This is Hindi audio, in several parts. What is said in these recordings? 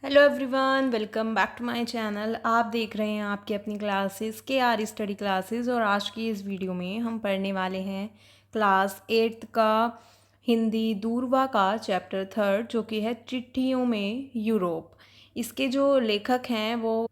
Hello everyone, welcome back to my channel. आप देख रहे हैं आपकी अपनी क्लासेस के आर स्टडी क्लासेस। और आज की इस वीडियो में हम पढ़ने वाले हैं क्लास 8th का हिंदी दूरवा का चैप्टर 3 जो कि है चिट्ठियों में यूरोप। इसके जो लेखक हैं वो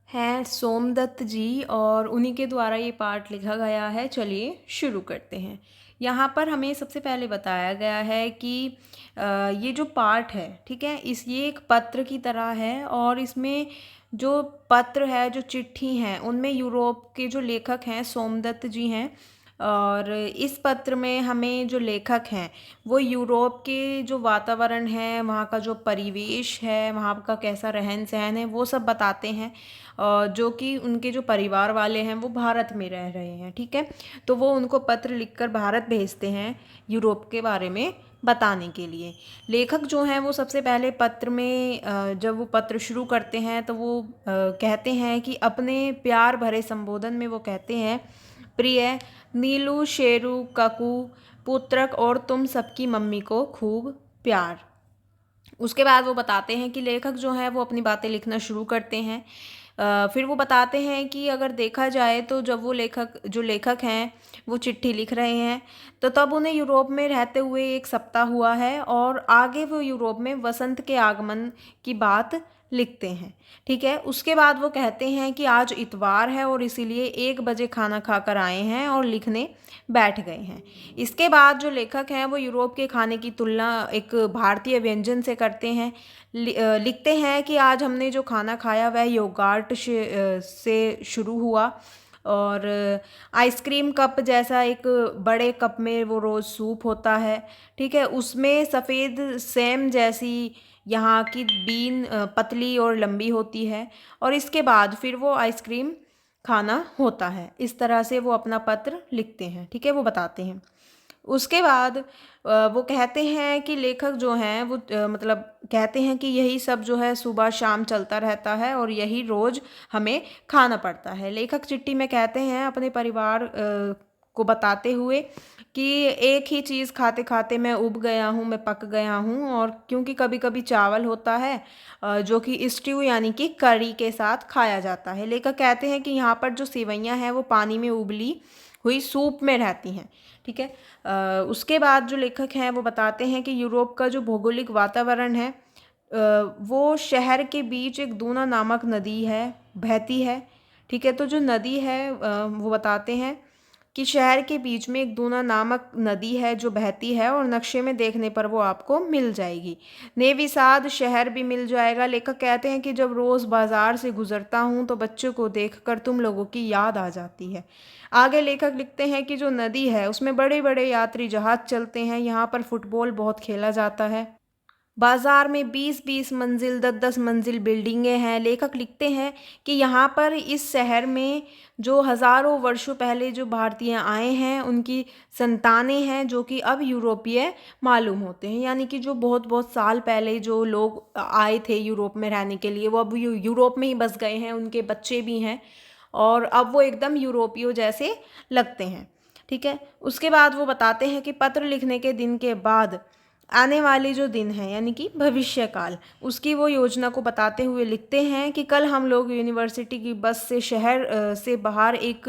हैं सोमदत्त जी और उन्हीं के द्वारा ये पाठ लिखा गया है। चलिए शुरू करते हैं। यहाँ पर हमें सबसे पहले बताया गया है कि ये जो पाठ है, ठीक है, ये एक पत्र की तरह है और इसमें जो पत्र है, जो चिट्ठी हैं, उनमें यूरोप के जो लेखक हैं सोमदत्त जी हैं। और इस पत्र में हमें जो लेखक हैं वो यूरोप के जो वातावरण है, वहाँ का जो परिवेश है, वहाँ का कैसा रहन सहन है, वो सब बताते हैं। जो कि उनके जो परिवार वाले हैं वो भारत में रह रहे हैं, ठीक है। तो वो उनको पत्र लिखकर भारत भेजते हैं यूरोप के बारे में बताने के लिए। लेखक जो हैं वो सबसे पहले पत्र में जब वो पत्र शुरू करते हैं तो वो कहते हैं कि अपने प्यार भरे संबोधन में वो कहते हैं, प्रिय नीलू शेरू काकू पुत्रक और तुम सबकी मम्मी को खूब प्यार। उसके बाद वो बताते हैं कि लेखक जो है वो अपनी बातें लिखना शुरू करते हैं। फिर वो बताते हैं कि अगर देखा जाए तो जब वो लेखक हैं वो चिट्ठी लिख रहे हैं तो तब उन्हें यूरोप में रहते हुए 1 सप्ताह हुआ है और आगे वो यूरोप में वसंत के आगमन की बात लिखते हैं, ठीक है। उसके बाद वो कहते हैं कि आज इतवार है और इसीलिए 1 बजे खाना खाकर आए हैं और लिखने बैठ गए हैं। इसके बाद जो लेखक हैं वो यूरोप के खाने की तुलना एक भारतीय व्यंजन से करते हैं। लिखते हैं कि आज हमने जो खाना खाया वह योगार्ट से शुरू हुआ और आइसक्रीम कप जैसा एक बड़े कप में वो रोज़ सूप होता है, ठीक है। उसमें सफ़ेद सेम जैसी यहाँ की बीन पतली और लंबी होती है और इसके बाद फिर वो आइसक्रीम खाना होता है। इस तरह से वो अपना पत्र लिखते हैं, ठीक है, वो बताते हैं। उसके बाद वो कहते हैं कि लेखक जो हैं वो मतलब कहते हैं कि यही सब जो है सुबह शाम चलता रहता है और यही रोज़ हमें खाना पड़ता है। लेखक चिट्ठी में कहते हैं अपने परिवार को बताते हुए कि एक ही चीज़ खाते खाते मैं उब गया हूँ, मैं पक गया हूँ। और क्योंकि कभी कभी चावल होता है जो कि स्ट्यू यानी कि करी के साथ खाया जाता है। लेखक कहते हैं कि यहाँ पर जो सेवइयाँ हैं वो पानी में उबली हुई सूप में रहती हैं, ठीक है। उसके बाद जो लेखक हैं वो बताते हैं कि यूरोप का जो भौगोलिक वातावरण है वो शहर के बीच एक दूना नामक नदी है, बहती है, ठीक है। तो जो नदी है वो बताते हैं कि शहर के बीच में एक दूना नामक नदी है जो बहती है और नक्शे में देखने पर वो आपको मिल जाएगी। नेविसाद शहर भी मिल जाएगा। लेखक कहते हैं कि जब रोज़ बाज़ार से गुज़रता हूँ तो बच्चों को देखकर तुम लोगों की याद आ जाती है। आगे लेखक लिखते हैं कि जो नदी है उसमें बड़े बड़े यात्री जहाज़ चलते हैं। यहाँ पर फुटबॉल बहुत खेला जाता है। बाजार में 20-20 मंजिल 10-10 मंजिल बिल्डिंगें हैं। लेखक लिखते हैं कि यहाँ पर इस शहर में जो हज़ारों वर्षों पहले जो भारतीय आए हैं उनकी संतानें हैं जो कि अब यूरोपीय मालूम होते हैं। यानी कि जो बहुत बहुत साल पहले जो लोग आए थे यूरोप में रहने के लिए वो अब यूरोप में ही बस गए हैं, उनके बच्चे भी हैं और अब वो एकदम यूरोपियों जैसे लगते हैं, ठीक है। उसके बाद वो बताते हैं कि पत्र लिखने के दिन के बाद आने वाली जो दिन है यानी कि भविष्य काल, उसकी वो योजना को बताते हुए लिखते हैं कि कल हम लोग यूनिवर्सिटी की बस से शहर से बाहर एक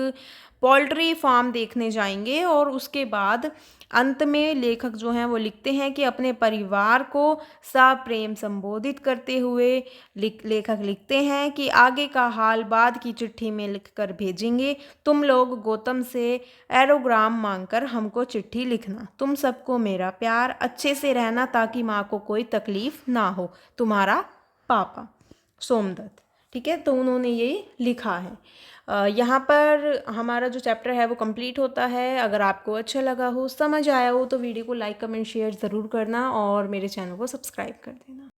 पोल्ट्री फार्म देखने जाएंगे। और उसके बाद अंत में लेखक जो हैं वो लिखते हैं कि अपने परिवार को सप्रेम संबोधित करते हुए लेखक लिखते हैं कि आगे का हाल बाद की चिट्ठी में लिखकर भेजेंगे। तुम लोग गौतम से एरोग्राम मांगकर हमको चिट्ठी लिखना। तुम सबको मेरा प्यार, अच्छे से रहना ताकि माँ को कोई तकलीफ ना हो। तुम्हारा पापा सोमदत्त, ठीक है। तो उन्होंने ये लिखा है। यहाँ पर हमारा जो चैप्टर है वो कंप्लीट होता है। अगर आपको अच्छा लगा हो, समझ आया हो तो वीडियो को लाइक कमेंट शेयर ज़रूर करना और मेरे चैनल को सब्सक्राइब कर देना।